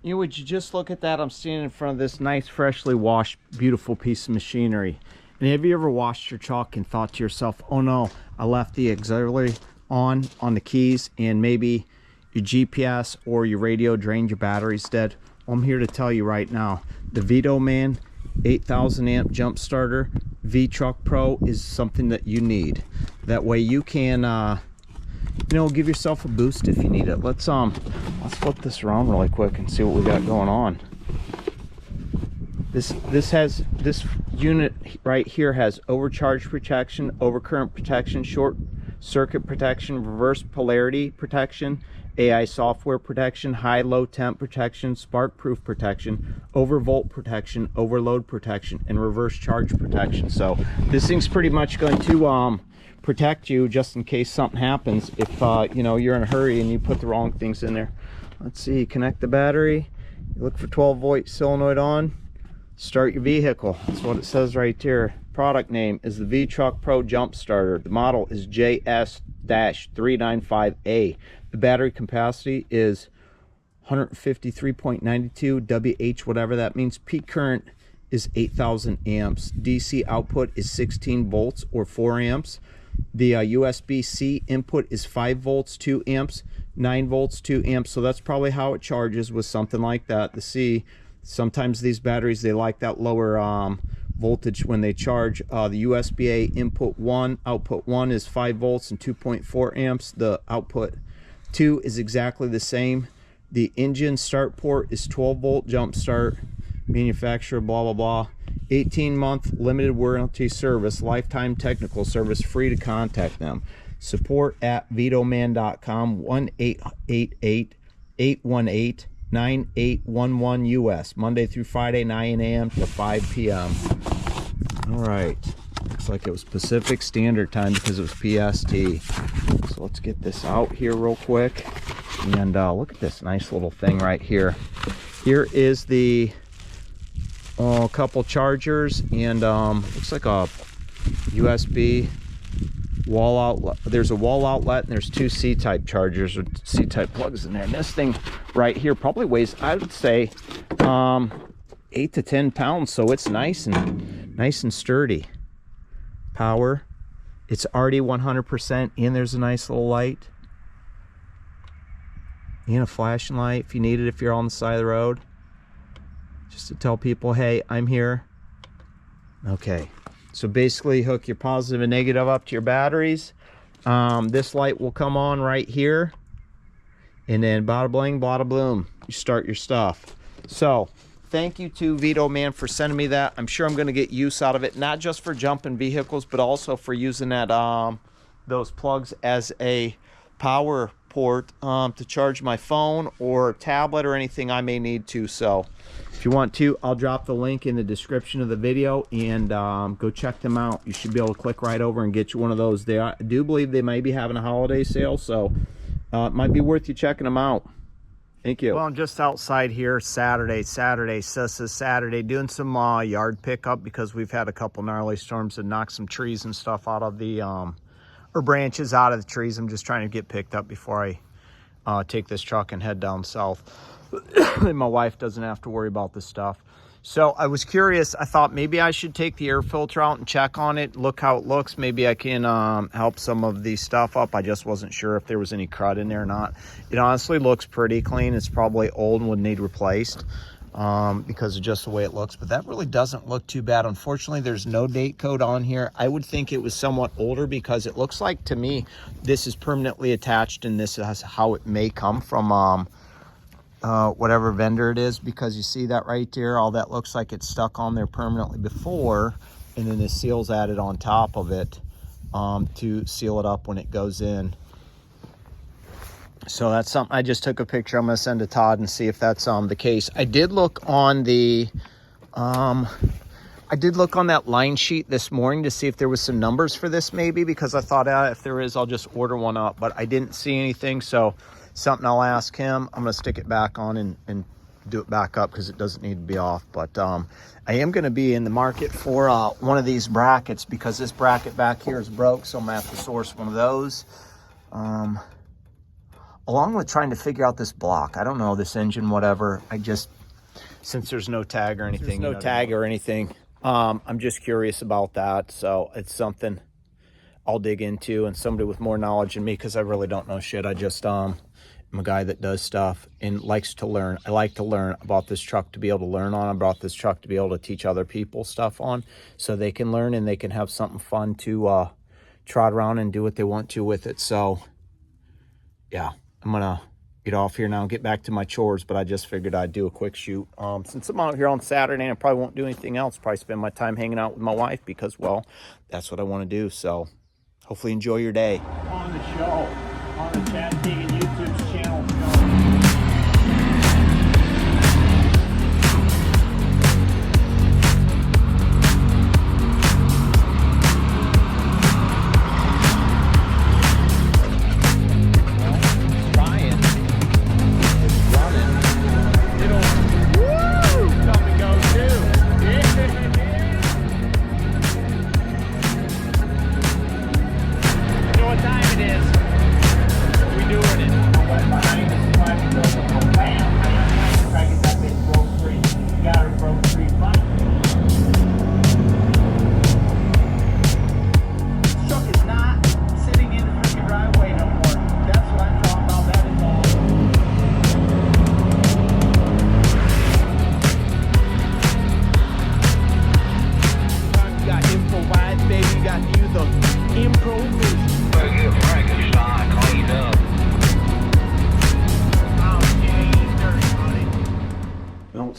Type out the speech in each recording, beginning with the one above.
You know, would you just look at that? I'm standing in front of this nice, freshly washed, beautiful piece of machinery. And have you ever washed your chalk and thought to yourself, oh no, I left the auxiliary on the keys and maybe your GPS or your radio drained your batteries dead? Well, I'm here to tell you right now, the VTOMAN 8,000 amp jump starter V-Truck Pro is something that you need. That way you can you know, give yourself a boost if you need it. Let's flip this around really quick and see what we got going on. This unit right here has overcharge protection, overcurrent protection, short circuit protection, reverse polarity protection, AI software protection, high low temp protection, spark proof protection, overvolt protection, overload protection, and reverse charge protection. So this thing's pretty much going to protect you just in case something happens if you know, you're in a hurry and you put the wrong things in there. Let's see, connect the battery, you look for 12-volt solenoid on, start your vehicle. That's what it says right there. Product name is the V-Truck Pro Jump Starter. The model is JS-395A. The battery capacity is 153.92 WH, whatever that means. Peak current is 8,000 amps. DC output is 16 volts or 4 amps. The USB-C input is 5 volts, 2 amps, 9 volts, 2 amps. So that's probably how it charges with something like that. The C, sometimes these batteries, they like that lower voltage when they charge. The USB-A input 1, output 1 is 5 volts and 2.4 amps. The output 2 is exactly the same. The engine start port is 12-volt jump start. Manufacturer, blah, blah, blah. 18-month limited warranty service, lifetime technical service, free to contact them. Support at VTOMAN.com, 1-888-818-9811 US, Monday through Friday, 9 a.m. to 5 p.m. All right, looks like it was Pacific Standard Time because it was PST. So let's get this out here real quick. And look at this nice little thing right here. Here is the couple chargers, and looks like a USB wall outlet. There's a wall outlet and there's 2 C-type chargers or C-type plugs in there. And this thing right here probably weighs, I would say, 8 to 10 pounds. So it's nice and sturdy. Power. It's already 100%, and there's a nice little light and a flashing light if you need it, if you're on the side of the road, just to tell people, hey, I'm here. Okay, so basically hook your positive and negative up to your batteries. This light will come on right here, and then bada bling, bada bloom, you start your stuff. So thank you to VTOMAN for sending me that. I'm sure I'm going to get use out of it, not just for jumping vehicles, but also for using that those plugs as a power port to charge my phone or tablet or anything I may need to. So if you want to, I'll drop the link in the description of the video, and go check them out. You should be able to click right over and get you one of those. I do believe they may be having a holiday sale, so it might be worth you checking them out. Thank you. Well, I'm just outside here Saturday, doing some yard pickup because we've had a couple gnarly storms that knocked some trees and stuff out of the or branches out of the trees. I'm just trying to get picked up before I take this truck and head down south. And my wife doesn't have to worry about this stuff. So I was curious. I thought maybe I should take the air filter out and check on it, look how it looks. Maybe I can help some of the stuff up. I just wasn't sure if there was any crud in there or not. It honestly looks pretty clean. It's probably old and would need replaced because of just the way it looks. But that really doesn't look too bad. Unfortunately, there's no date code on here. I would think it was somewhat older because it looks like, to me, this is permanently attached, and this is how it may come from whatever vendor it is, because you see that right there, all that looks like it's stuck on there permanently before, and then the seal's added on top of it to seal it up when it goes in. So that's something I just took a picture. I'm going to send to Todd and see if that's the case. I did look on the that line sheet this morning to see if there was some numbers for this, maybe, because I thought if there is, I'll just order one up, but I didn't see anything. So something I'll ask him. I'm going to stick it back on and do it back up because it doesn't need to be off. But I am going to be in the market for one of these brackets because this bracket back here is broke, so I'm going to have to source one of those. along with trying to figure out this block. I don't know, this engine, whatever. I just, since there's no tag or anything, I'm just curious about that. So it's something I'll dig into, and somebody with more knowledge than me, because I really don't know shit. I just am a guy that does stuff and likes to learn. I like to learn about this truck, to be able to learn on, about this truck to be able to teach other people stuff on, so they can learn and they can have something fun to trot around and do what they want to with it. So yeah, I'm gonna get off here now and get back to my chores, but I just figured I'd do a quick shoot. Since I'm out here on Saturday, and I probably won't do anything else, probably spend my time hanging out with my wife, because, well, that's what I want to do. So hopefully enjoy your day. On the show, on the Chad Digging YouTube channel.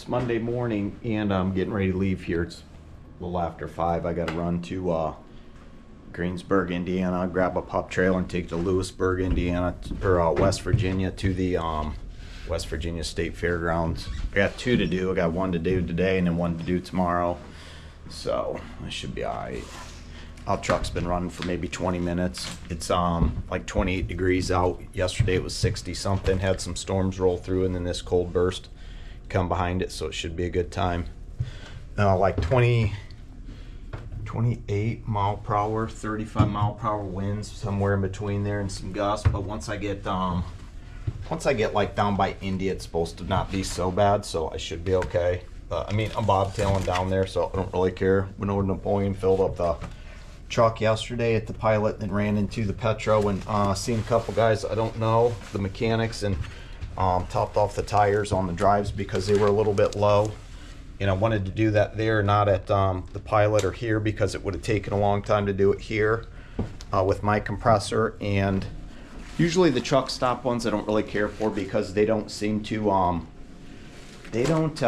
Monday morning, and I'm getting ready to leave here. It's a little after 5. I got to run to Greensburg, Indiana, grab a pup trailer and take to Lewisburg, Indiana, or West Virginia, to the West Virginia State Fairgrounds. I got 2 to do. I got 1 to do today and then 1 to do tomorrow, so I should be all right. Our truck's been running for maybe 20 minutes. It's like 28 degrees out. Yesterday it was 60 something. Had some storms roll through, and then this cold burst come behind it, so it should be a good time. Like 28 mile per hour, 35 mile per hour winds, somewhere in between there, and some gusts. But once I get like down by India, it's supposed to not be so bad, so I should be okay. I mean, I'm bobtailing down there, so I don't really care. Went over to Napoleon, filled up the truck yesterday at the Pilot, and ran into the Petro, and seen a couple guys I don't know, the mechanics, and topped off the tires on the drives because they were a little bit low. And I wanted to do that there, not at the Pilot or here, because it would have taken a long time to do it here with my compressor. And usually the truck stop ones I don't really care for, because they don't seem to they don't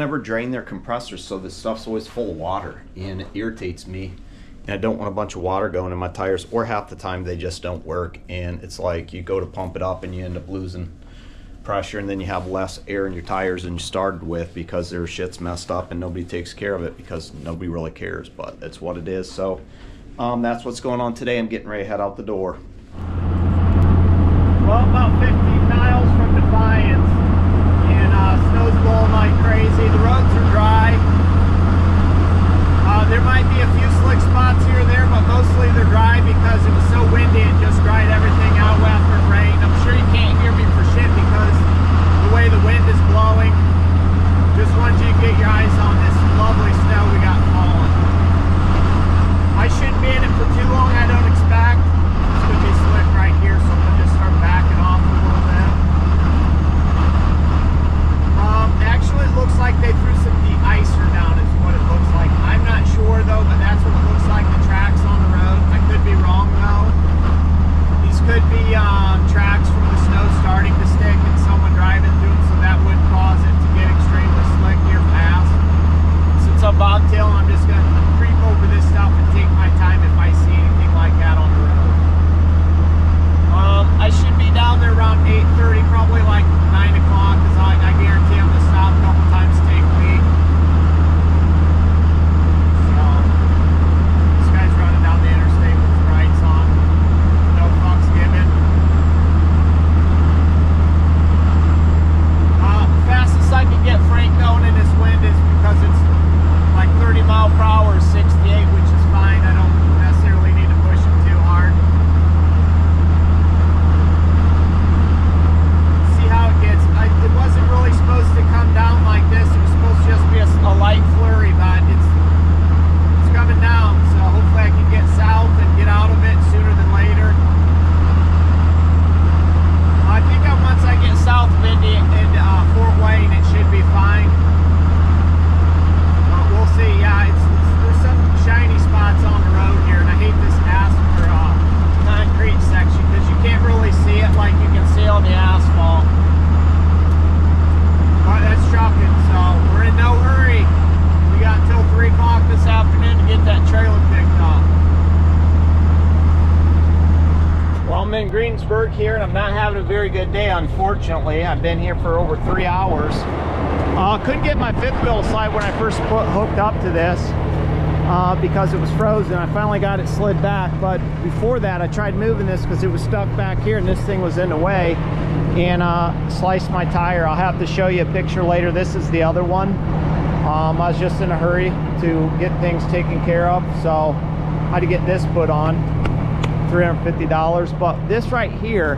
ever drain their compressors, so the stuff's always full of water, and it irritates me. And I don't want a bunch of water going in my tires, or half the time they just don't work, and it's like you go to pump it up and you end up losing pressure, and then you have less air in your tires than you started with, because their shit's messed up and nobody takes care of it, because nobody really cares, but that's what it is. So that's what's going on today. I'm getting ready to head out the door. Well, about 15 miles from Defiance, and snow's blowing like crazy. The roads are dry. There might be a few slick spots here or there, but mostly they're dry because it was so windy and just dried everything out after it rained. I'm sure you can't hear me for shit because the way the wind is blowing. Just wanted you to get your eyes on this lovely snow we got falling. I shouldn't be in it for too long, I don't expect. It's going to be slick right here, so I'm going to just start backing off a little Pittsburgh here, and I'm not having a very good day, unfortunately. I've been here for over 3 hours. Couldn't get my fifth wheel to slide when I first hooked up to this because it was frozen. I finally got it slid back, but before that I tried moving this because it was stuck back here and this thing was in the way, and sliced my tire. I'll have to show you a picture later. This is the other one. I was just in a hurry to get things taken care of, so I had to get this put on. $350, but this right here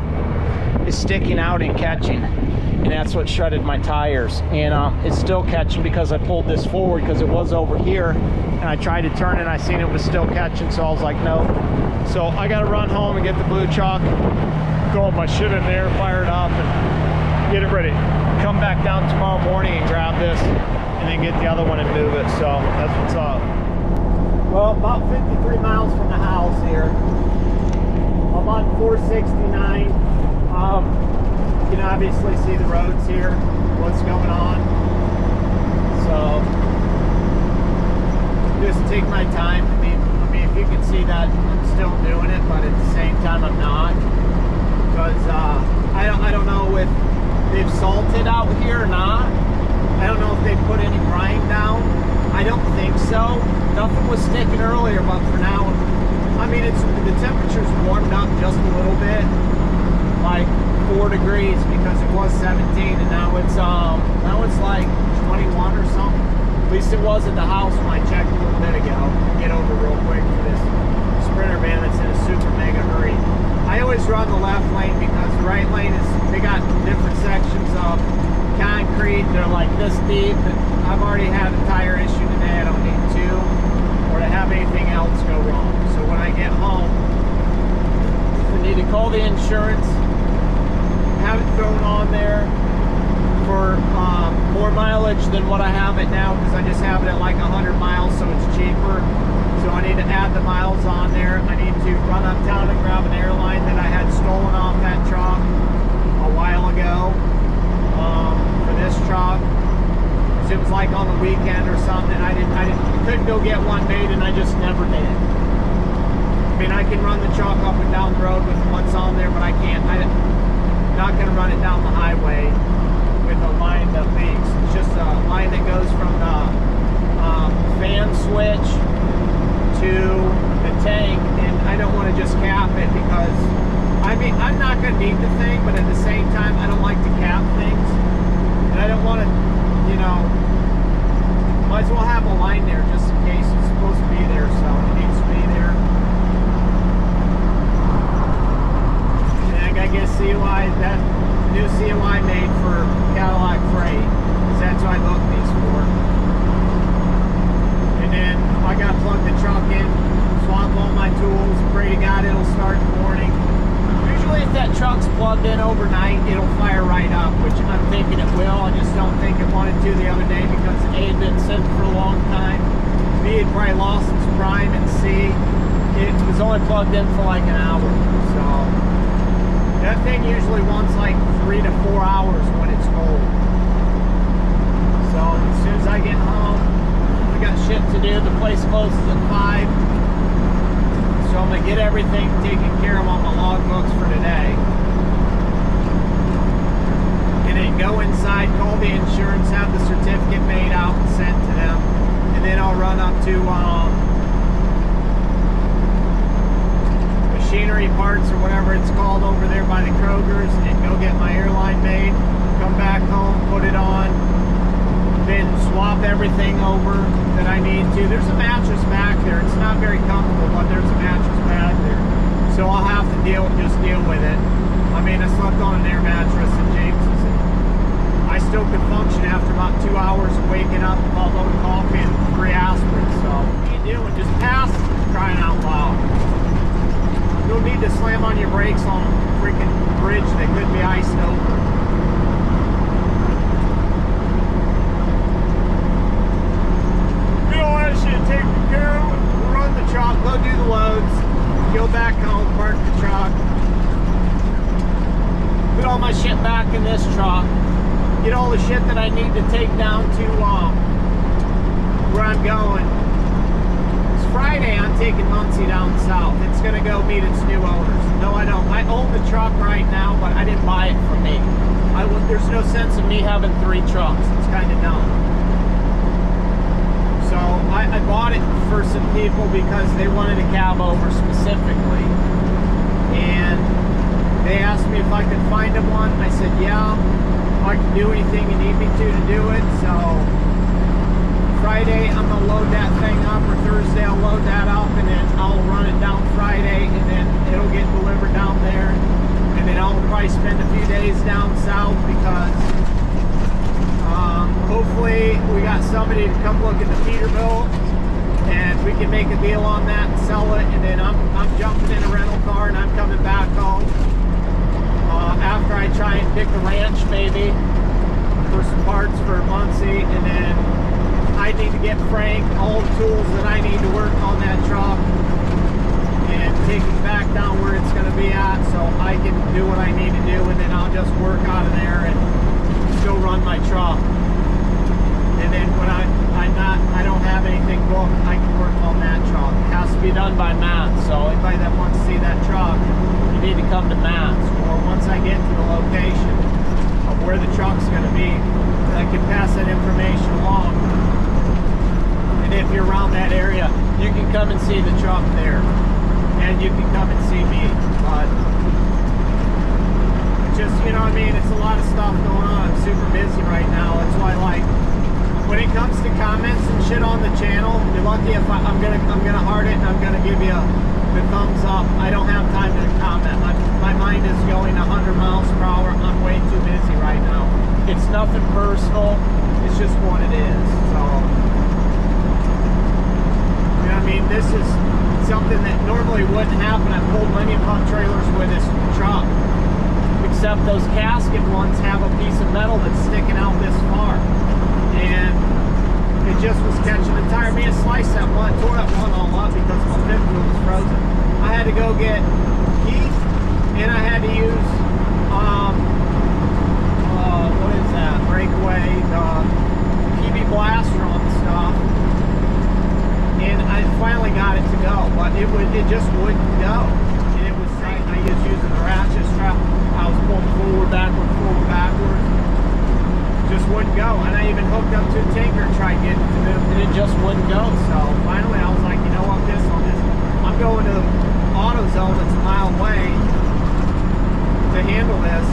is sticking out and catching, and that's what shredded my tires. And it's still catching because I pulled this forward because it was over here, and I tried to turn it and I seen it was still catching, so I was like, no. So I got to run home and get the blue chalk, throw my shit in there, fire it up, and get it ready. Come back down tomorrow morning and grab this, and then get the other one and move it. So that's what's up. Well, about 53 miles from the house here. I'm on 469. You can obviously see the roads here, what's going on. So just take my time. I mean, if you can see that I'm still doing it, but at the same time I'm not, because I don't know if they've salted out here or not. I don't know if they put any brine down. I don't think so. Nothing was sticking earlier, but for now, I mean, the temperature's warmed up just a little bit, like 4 degrees, because it was 17, and now it's like 21 or something. At least it was at the house when I checked a little bit ago. Get over real quick for this Sprinter van that's in a super mega hurry. I always run the left lane because the right lane they got different sections of concrete. They're like this deep, and I've already had a tire issue today. I don't need two or to have anything else go wrong. So when I get home, I need to call the insurance, have it thrown on there for more mileage than what I have it now, because I just have it at like 100 miles, so it's cheaper. So I need to add the miles on there. I need to run uptown and grab an airline that I had stolen off that truck a while ago for this truck. It was like on the weekend or something. I couldn't go get one made, and I just never did. I mean, I can run the truck up and down the road with what's on there, but I'm not going to run it down the highway with a line that leaks. It's just a line that goes from the fan switch to the tank, and I don't want to just cap it because, I mean, I'm not going to need the thing, but at the same time, I don't like to cap things, and I don't want to, you know, might as well have a line there just in case it's supposed to be there, so it needs to be there. And I guess COI, that new COI made for Cadillac Freight, because that's what I booked these for. And then I got to plug the truck in, swap all my tools, pray to God it'll start in the morning. Usually if that truck's plugged in overnight, it'll fire right up, which I'm thinking it will. I just don't think it wanted to the other day because A had been sitting for a long time. B had probably lost its prime, and C, it was only plugged in for like an hour. So that thing usually wants like 3 to 4 hours when it's cold. So as soon as I get home, I got shit to do. The place closes at 5. So I'm going to get everything taken care of on my logbooks for today. And then go inside, call the insurance, have the certificate made out and sent to them. And then I'll run up to Machinery Parts or whatever it's called over there by the Kroger's and go get my airline made. Come back home, put it on. Then swap everything over that I need to. There's a mattress back there. It's not very comfortable, but there's a mattress back there. So I'll have to just deal with it. I mean, I slept on an air mattress at James's, and I still could function after about 2 hours of waking up, a load of coffee and 3 aspirin. So what are you doing? Just pass, crying out loud. You don't need to slam on your brakes on a freaking bridge that could be iced over. Taken care of, we'll run the truck, go do the loads, go back home, park the truck, put all my shit back in this truck, get all the shit that I need to take down to where I'm going as Friday, I'm taking Muncie down south. It's going to go meet its new owners. No, I don't. I own the truck right now, but I didn't buy it from me. There's no sense in me having 3 trucks. It's kind of dumb. So I bought it for some people because they wanted a Cabover specifically. And they asked me if I could find them one. I said, yeah, I can do anything you need me to do it. So Friday, I'm going to load that thing up, or Thursday, I'll load that up, and then I'll run it down Friday, and then it'll get delivered down there. And then I'll probably spend a few days down south because hopefully we got somebody to come look at the Peterbilt, and we can make a deal on that and sell it. And then I'm jumping in a rental car and I'm coming back home after I try and pick a ranch maybe for some parts for Muncie, and then I need to get Frank all the tools that I need to work on that truck and take it back down where it's going to be at so I can do what I need to do, and then I'll just work out of there and still run my truck. And then when I don't have anything booked, I can work on that truck. It has to be done by Matt, so anybody that wants to see that truck, you need to come to Matt's. Or once I get to the location of where the truck's going to be, I can pass that information along. And if you're around that area, you can come and see the truck there, and you can come and see me. But it's just, you know what I mean, it's a lot of stuff going on. I'm super busy right now. That's why, like, when it comes to comments and shit on the channel, you're lucky if I'm gonna heart it and I'm gonna give you the thumbs up. I don't have time to comment. My mind is going 100 miles per hour. I'm way too busy right now. It's nothing personal. It's just what it is. So, you know what I mean? This is something that normally wouldn't happen. I've pulled many pump trailers with this truck, except those casket ones have a piece of metal that's sticking out this far. And it just was catching the tire. Me and sliced that one, tore that one all up because my fifth wheel was frozen. I had to go get heat, and I had to use what is that? Breakaway PB blaster on the stuff. And I finally got it to go, but it just wouldn't go. And it was I was using the ratchet strap. I was pulling forward, backwards. Just wouldn't go, and I even hooked up to a tanker and tried getting it to move, and it just wouldn't go. So finally I was like, you know what, I'm going to the AutoZone that's a mile away to handle this,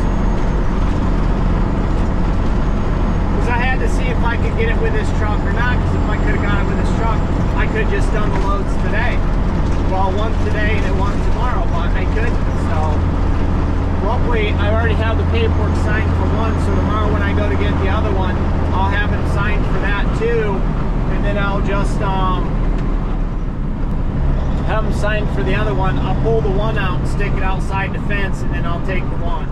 because I had to see if I could get it with this truck or not, because if I could have got it with this truck, I could have just done the loads today. Well, one today and then one tomorrow, but I couldn't. So luckily, I already have the paperwork signed for one, so tomorrow when I go to get the other one, I'll have it signed for that too, and then I'll just have them signed for the other one. I'll pull the one out and stick it outside the fence, and then I'll take the one.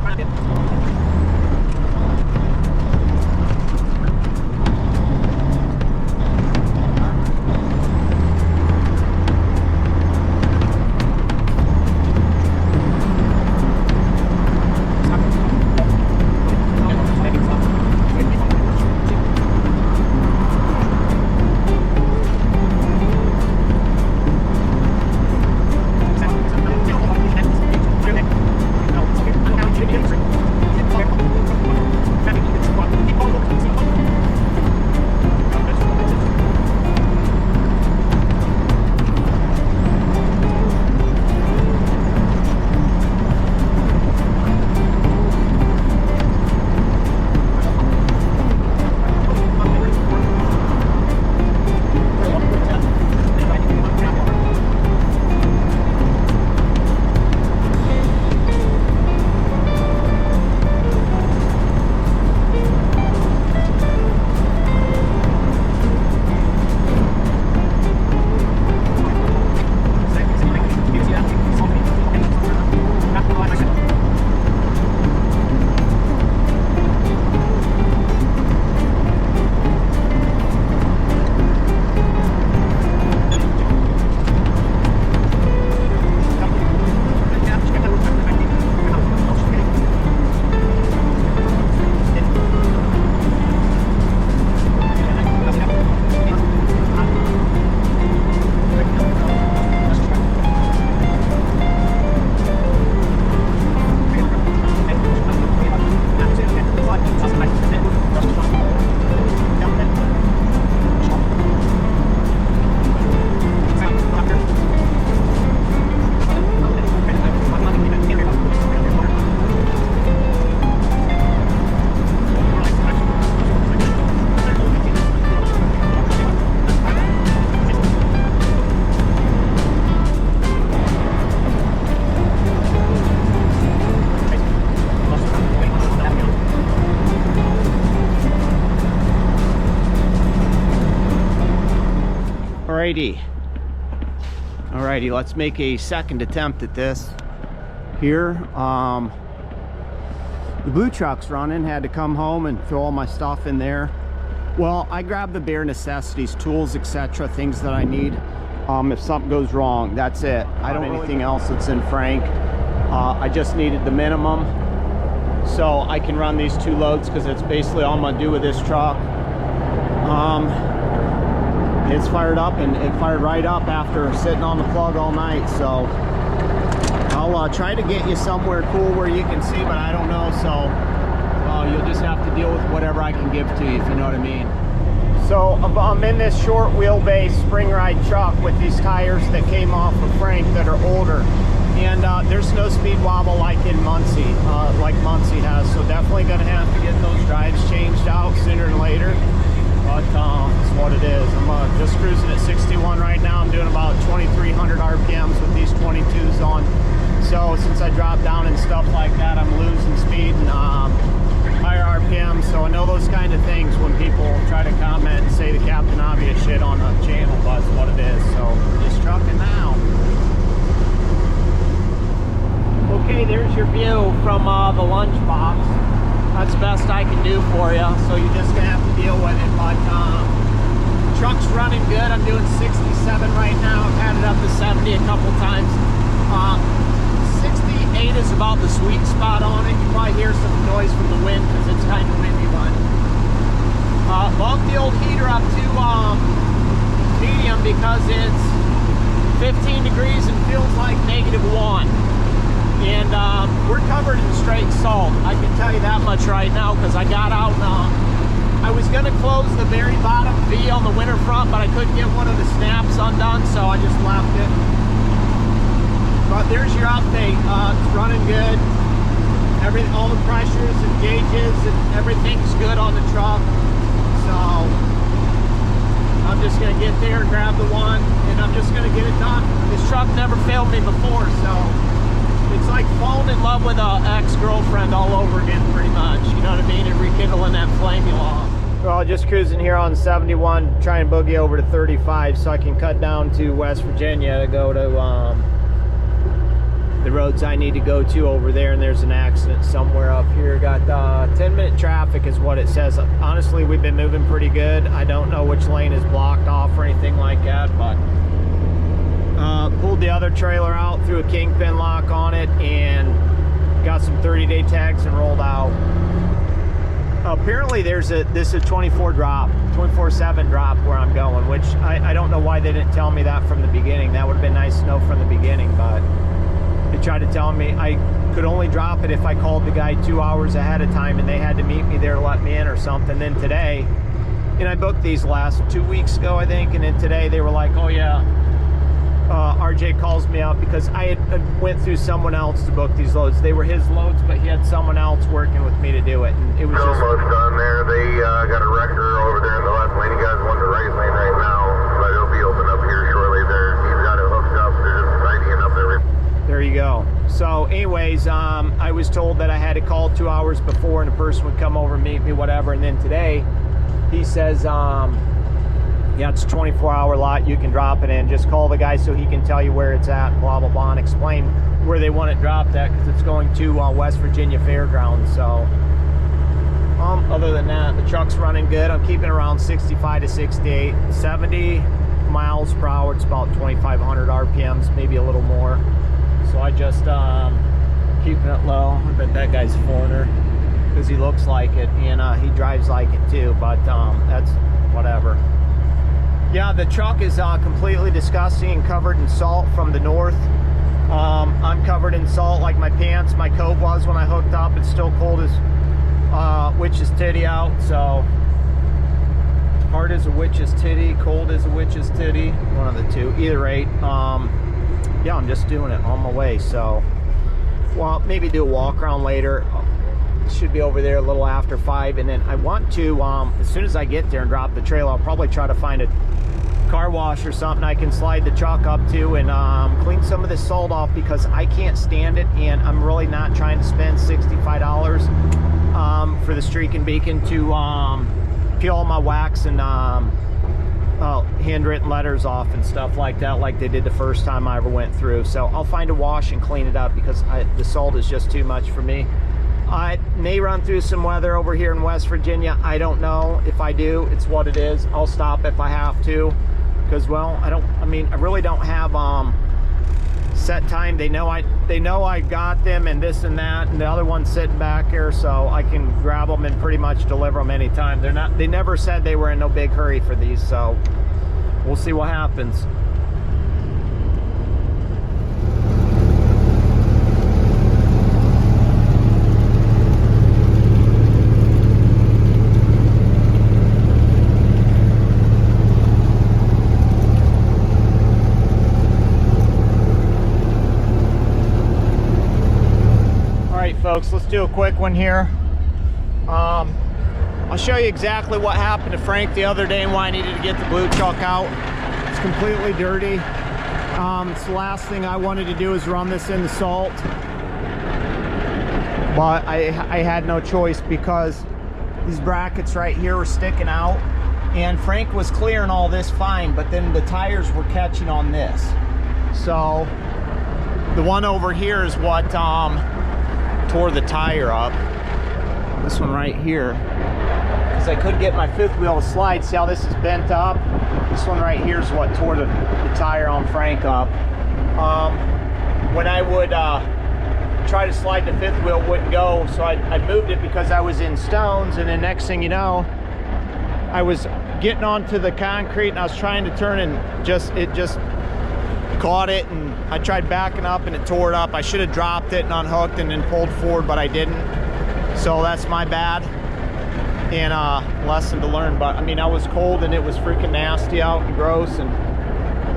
Alrighty, let's make a second attempt at this here. The blue truck's running, had to come home and throw all my stuff in there. Well, I grabbed the bare necessities, tools, etc., things that I need. If something goes wrong, that's it. I don't have anything else that's in Frank. I just needed the minimum, so I can run these 2 loads, because it's basically all I'm gonna do with this truck. It's fired up, and it fired right up after sitting on the plug all night. So I'll try to get you somewhere cool where you can see, but I don't know. So you'll just have to deal with whatever I can give to you, if you know what I mean. So I'm in this short wheelbase spring ride truck with these tires that came off of Frank that are older. And there's no speed wobble like in Muncie, like Muncie has. So definitely gonna have to get those drives changed out sooner than later. But it's what it is. I'm just cruising at 61 right now. I'm doing about 2,300 RPMs with these 22s on. So since I dropped down and stuff like that, I'm losing speed and higher RPM. So I know those kind of things when people try to comment and say the Captain Obvious shit on the channel, but that's what it is. So we're just trucking now. Okay, there's your view from the lunchbox. That's the best I can do for you. So you're just gonna have to deal with it. But truck's running good. I'm doing 67 right now. I've had it up to 70 a couple times. 68 is about the sweet spot on it. You probably hear some noise from the wind because it's kind of windy, but bumped the old heater up to medium because it's 15 degrees and feels like -1. And we're covered in straight salt. I can tell you that much right now, because I got out and I was going to close the very bottom V on the winter front, but I couldn't get one of the snaps undone, so I just left it. But there's your update. It's running good. All the pressures and gauges and everything's good on the truck. So I'm just going to get there, grab the one, and I'm just going to get it done. This truck never failed me before, so it's like falling in love with an ex-girlfriend all over again, pretty much. You know what I mean? And rekindling that flame you lost. Well, just cruising here on 71, trying to boogie over to 35 so I can cut down to West Virginia to go to the roads I need to go to over there. And there's an accident somewhere up here. Got 10-minute traffic is what it says. Honestly, we've been moving pretty good. I don't know which lane is blocked off or anything like that, but pulled the other trailer out, threw a kingpin lock on it, and got some 30-day tags and rolled out. Apparently this is a 24/7 drop where I'm going, which I don't know why they didn't tell me that from the beginning. That would have been nice to know from the beginning, but they tried to tell me I could only drop it if I called the guy 2 hours ahead of time, and they had to meet me there to let me in or something. Then today, and I booked these last 2 weeks ago, I think, and then today they were like, oh yeah, RJ calls me up because I had went through someone else to book these loads. They were his loads, but he had someone else working with me to do it, and it was just almost done there. They got a wrecker over there in the left lane. You guys want the right lane right now, but it'll be open up here shortly. He's got it hooked up. They're just tidying up everything. There you go. So anyways, I was told that I had to call 2 hours before and a person would come over and meet me, whatever. And then today he says, yeah, it's a 24-hour lot. You can drop it in. Just call the guy so he can tell you where it's at, blah, blah, blah, and explain where they want it dropped at, because it's going to West Virginia Fairgrounds. So other than that, the truck's running good. I'm keeping around 65 to 68, 70 miles per hour. It's about 2,500 RPMs, maybe a little more. So I just keeping it low. I bet that guy's a foreigner because he looks like it, and he drives like it too, but that's whatever. Yeah, the truck is completely disgusting and covered in salt from the north. I'm covered in salt like my pants. My coat was when I hooked up. It's still cold as witch's titty out, so hard as a witch's titty, cold as a witch's titty, one of the two. Either rate, yeah, I'm just doing it on my way. So, well, maybe do a walk around later. Should be over there a little after 5, and then I want to, as soon as I get there and drop the trailer, I'll probably try to find a car wash or something I can slide the truck up to and clean some of this salt off, because I can't stand it, and I'm really not trying to spend $65 for the Streak and Beacon to peel all my wax and handwritten letters off and stuff like that, like they did the first time I ever went through. So I'll find a wash and clean it up because the salt is just too much for me. I may run through some weather over here in West Virginia. I don't know. If I do, it's what it is. I'll stop if I have to, because, well, I really don't have set time. They know I got them and this and that, and the other one's sitting back here, so I can grab them and pretty much deliver them anytime. They never said they were in no big hurry for these, so we'll see what happens. Folks, let's do a quick one here. I'll show you exactly what happened to Frank the other day and why I needed to get the blue truck out. It's completely dirty. It's the last thing I wanted to do is run this in the salt, but I had no choice because these brackets right here were sticking out, and Frank was clearing all this fine, but then the tires were catching on this. So the one over here is what tore the tire up. This one right here, because I couldn't get my fifth wheel to slide. See how this is bent up? This one right here is what tore the tire on Frank up. When I would try to slide the fifth wheel, it wouldn't go, so I moved it because I was in stones, and then next thing you know, I was getting onto the concrete and I was trying to turn, and it just caught it, and I tried backing up and it tore it up. I should have dropped it and unhooked and then pulled forward, but I didn't. So that's my bad, and lesson to learn. But I mean, I was cold and it was freaking nasty out and gross, and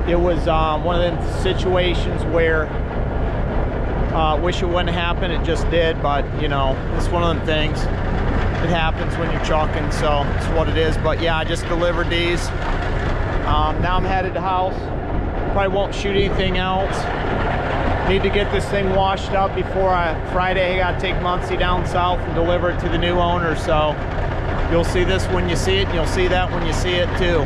it was one of them situations where wish it wouldn't happen. It just did, but you know, it's one of them things. It happens when you're trucking, so it's what it is. But yeah, I just delivered these. Now I'm headed to house. Probably won't shoot anything else. Need to get this thing washed up before Friday. I gotta take Muncie down south and deliver it to the new owner. So you'll see this when you see it, and you'll see that when you see it too.